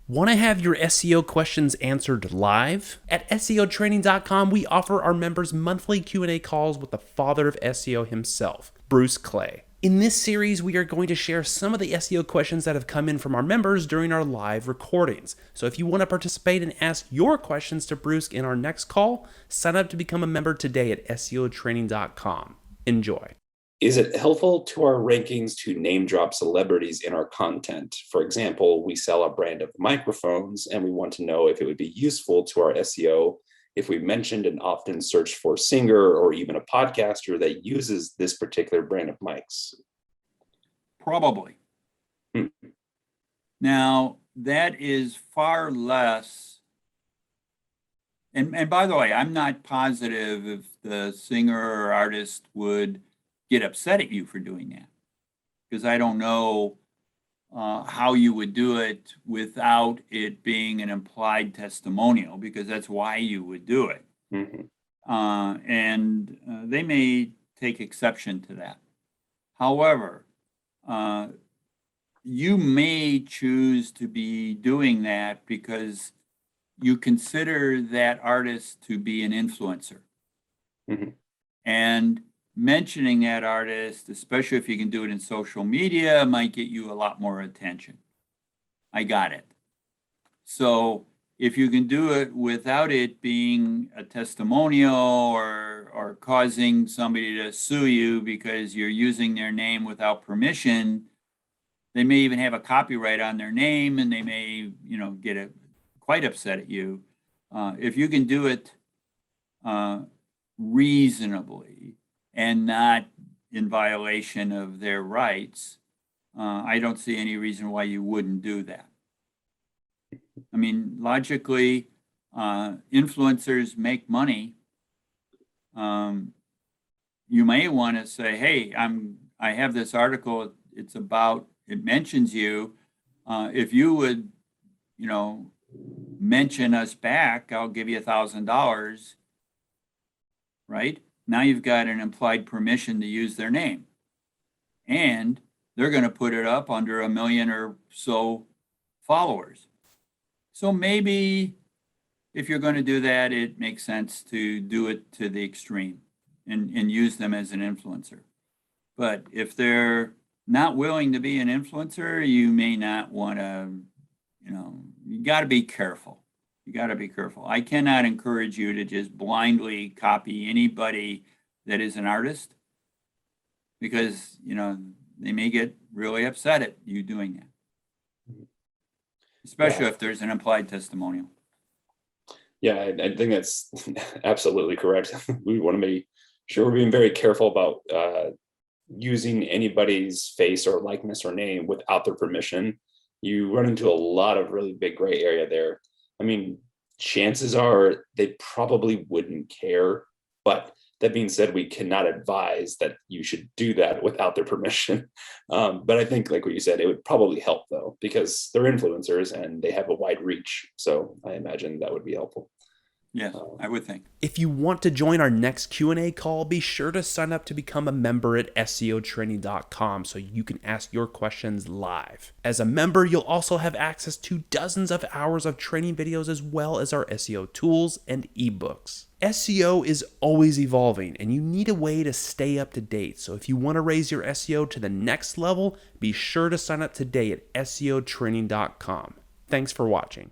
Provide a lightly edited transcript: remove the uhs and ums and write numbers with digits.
Want to have your SEO questions answered live? At SEOtraining.com, we offer our members monthly Q&A calls with the father of SEO himself, Bruce Clay. In this series, we are going to share some of the SEO questions that have come in from our members during our live recordings. So if you want to participate and ask your questions to Bruce in our next call, sign up to become a member today at SEOtraining.com. Enjoy. Is it helpful to our rankings to name drop celebrities in our content? For example, we sell a brand of microphones and we want to know if it would be useful to our SEO if we mentioned and often search for a singer or even a podcaster that uses this particular brand of mics. Probably. Now, that is far less. And by the way, I'm not positive if the singer or artist would get upset at you for doing that, because I don't know how you would do it without it being an implied testimonial, because that's why you would do it. And they may take exception to that. However, you may choose to be doing that because you consider that artist to be an influencer. And mentioning that artist, especially if you can do it in social media, might get you a lot more attention. I got it. So if you can do it without it being a testimonial or causing somebody to sue you because you're using their name without permission, they may even have a copyright on their name and they may, get quite upset at you. If you can do it reasonably and not in violation of their rights, I don't see any reason why you wouldn't do that. I mean, logically, influencers make money. You may want to say, hey, I have this article, it mentions you. If you would, mention us back, I'll give you $1,000, right? Now you've got an implied permission to use their name. And they're going to put it up under 1 million or so followers. So maybe if you're going to do that, it makes sense to do it to the extreme and use them as an influencer. But if they're not willing to be an influencer, you may not want to, you got to be careful. You got to be careful. I cannot encourage you to just blindly copy anybody that is an artist, because, they may get really upset at you doing that, especially if there's an implied testimonial. Yeah, I think that's absolutely correct. We want to be sure we're being very careful about using anybody's face or likeness or name without their permission. You run into a lot of really big gray area there. I mean, chances are they probably wouldn't care, but that being said, we cannot advise that you should do that without their permission. But I think, like what you said, it would probably help though, because they're influencers and they have a wide reach. So I imagine that would be helpful. Yes, I would think. If you want to join our next Q&A call, be sure to sign up to become a member at SEOtraining.com so you can ask your questions live. As a member, you'll also have access to dozens of hours of training videos as well as our SEO tools and ebooks. SEO is always evolving and you need a way to stay up to date. So if you want to raise your SEO to the next level, be sure to sign up today at SEOtraining.com. Thanks for watching.